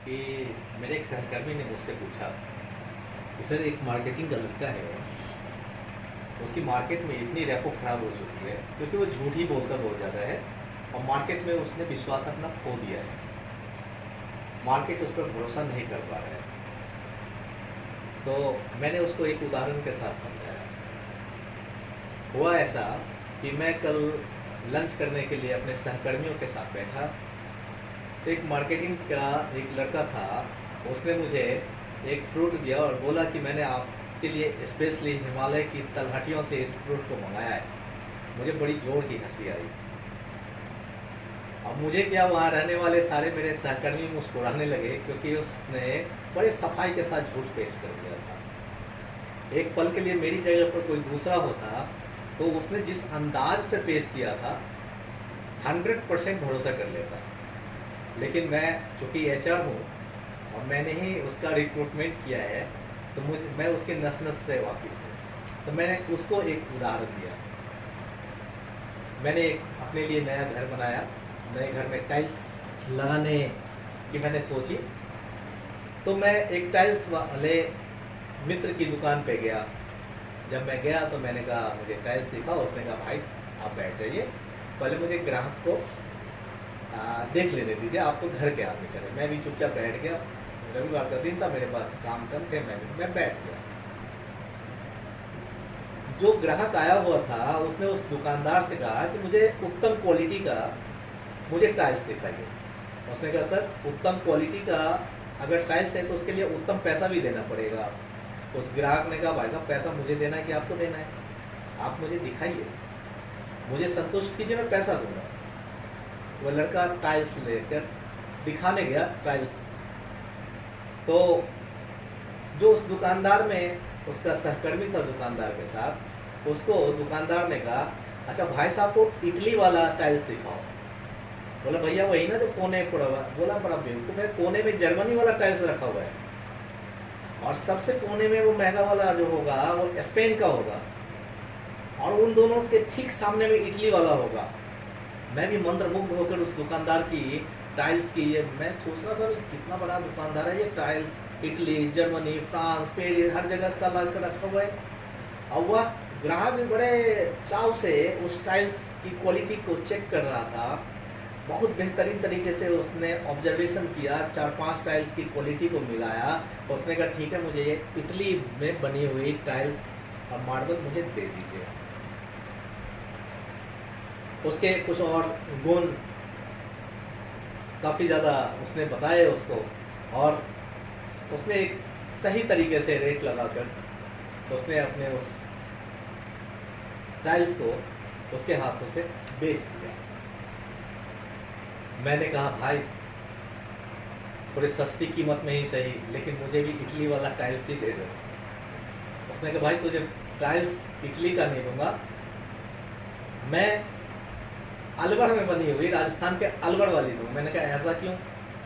कि मेरे एक सहकर्मी ने मुझसे पूछा कि सर एक मार्केटिंग का लड़का है, उसकी मार्केट में इतनी रेपो खराब हो चुकी है क्योंकि वो झूठ ही बोलता बहुत ज़्यादा है और मार्केट में उसने विश्वास अपना खो दिया है। मार्केट उस पर भरोसा नहीं कर पा रहा है। तो मैंने उसको एक उदाहरण के साथ समझाया। हुआ ऐसा कि मैं कल लंच करने के लिए अपने सहकर्मियों के साथ बैठा, तो एक मार्केटिंग का एक लड़का था, उसने मुझे एक फ्रूट दिया और बोला कि मैंने आपके लिए स्पेशली हिमालय की तलहटियों से इस फ्रूट को मंगाया है। मुझे बड़ी जोर की हंसी आई। अब मुझे क्या, वहाँ रहने वाले सारे मेरे सहकर्मी मुस्कुराने लगे क्योंकि उसने बड़े सफाई के साथ झूठ पेश कर दिया था। एक पल के लिए मेरी जगह पर कोई दूसरा होता तो उसने जिस अंदाज से पेश किया था 100% भरोसा कर लेता। लेकिन मैं चूँकि HR हूँ और मैंने ही उसका रिक्रूटमेंट किया है, तो मैं उसके नस नस से वाकिफ़ हूँ। तो मैंने उसको एक उदाहरण दिया। मैंने अपने लिए नया घर बनाया, नए घर में टाइल्स लगाने की मैंने सोची, तो मैं एक टाइल्स वाले मित्र की दुकान पे गया। जब मैं गया तो मैंने कहा मुझे टाइल्स दिखा। उसने कहा भाई आप बैठ जाइए, पहले मुझे ग्राहक को देख लेने दीजिए, आप तो घर के आदमी चले। मैं भी चुपचाप बैठ गया। रविवार का दिन था, मेरे पास काम कम थे, मैं बैठ गया। जो ग्राहक आया हुआ था उसने उस दुकानदार से कहा कि मुझे उत्तम क्वालिटी का मुझे टाइल्स दिखाइए। उसने कहा सर उत्तम क्वालिटी का अगर टाइल्स है तो उसके लिए उत्तम पैसा भी देना पड़ेगा। उस ग्राहक ने कहा भाई साहब पैसा मुझे देना है कि आपको देना है? आप मुझे दिखाइए, मुझे संतुष्ट कीजिए, मैं पैसा दूंगा। वो लड़का टाइल्स लेकर दिखाने गया टाइल्स, तो जो उस दुकानदार में उसका सहकर्मी था दुकानदार के साथ, उसको दुकानदार ने कहा अच्छा भाई साहब को इटली वाला टाइल्स दिखाओ। बोला भैया वही ना जो कोने पड़ा हुआ। बोला बड़ा बेवकूफ़ है, कोने में जर्मनी वाला टाइल्स रखा हुआ है और सबसे कोने में वो महंगा वाला जो होगा वो स्पेन का होगा और उन दोनों के ठीक सामने में इटली वाला होगा। मैं भी मंत्रमुग्ध होकर उस दुकानदार की टाइल्स की, ये मैं सोच रहा था कितना बड़ा दुकानदार है, ये tiles Italy, Germany, France, Paris हर जगह का ला कर रखा हुआ है। और वह ग्राहक भी बड़े चाव से उस टाइल्स की क्वालिटी को चेक कर रहा था। बहुत बेहतरीन तरीके से उसने ऑब्जर्वेशन किया, 4-5 टाइल्स की क्वालिटी को मिलाया। उसने कहा ठीक है मुझे ये इटली में बनी हुई टाइल्स और मार्बल मुझे दे दीजिए। उसके कुछ और गुण काफ़ी ज़्यादा उसने बताए उसको, और उसने एक सही तरीके से रेट लगाकर उसने अपने उस टाइल्स को उसके हाथों से बेच दिया। मैंने कहा भाई थोड़ी सस्ती कीमत में ही सही, लेकिन मुझे भी इटली वाला टाइल्स ही दे दो। उसने कहा भाई तुझे टाइल्स इटली का नहीं दूंगा, मैं अलवर में बनी हुई राजस्थान के अलवर वाली दूँ। मैंने कहा ऐसा क्यों?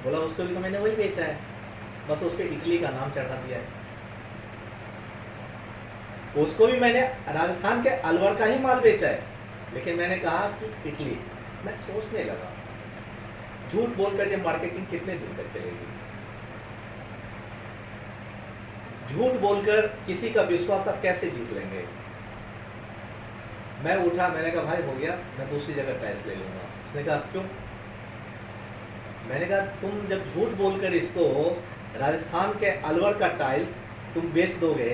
बोला उसको भी तो मैंने वही बेचा है, बस उस पर इटली का नाम चढ़ा दिया है। उसको भी मैंने राजस्थान के अलवर का ही माल बेचा है, लेकिन मैंने कहा कि इटली। मैं सोचने लगा झूठ बोलकर ये मार्केटिंग कितने दिन तक चलेगी? झूठ बोलकर किसी का विश्वास आप कैसे जीत लेंगे? मैं उठा, मैंने कहा भाई हो गया, मैं दूसरी जगह टाइल्स ले लूंगा। उसने कहा क्यों? मैंने कहा तुम जब झूठ बोलकर इसको राजस्थान के अलवर का टाइल्स तुम बेच दोगे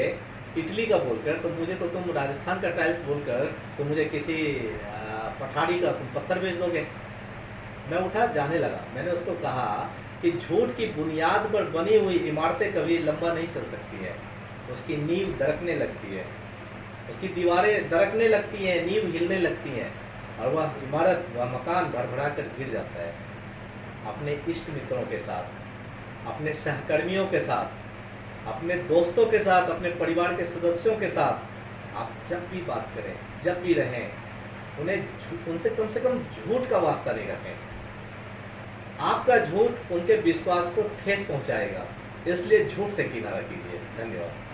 इटली का बोलकर, तो मुझे तो तुम राजस्थान का टाइल्स बोलकर तो मुझे किसी पठारी का तुम पत्थर बेच दोगे। मैं उठा जाने लगा। मैंने उसको कहा कि झूठ की बुनियाद पर बनी हुई इमारतें कभी लंबा नहीं चल सकती है। उसकी नींव दरकने लगती है, उसकी दीवारें दरकने लगती हैं, नींव हिलने लगती हैं और वह इमारत, वह मकान भरभरा कर गिर जाता है। अपने इष्ट मित्रों के साथ, अपने सहकर्मियों के साथ, अपने दोस्तों के साथ, अपने परिवार के सदस्यों के साथ आप जब भी बात करें, जब भी रहें, उनसे कम से कम झूठ का वास्ता नहीं रखें। आपका झूठ उनके विश्वास को ठेस पहुंचाएगा, इसलिए झूठ से किनारा कीजिए। धन्यवाद।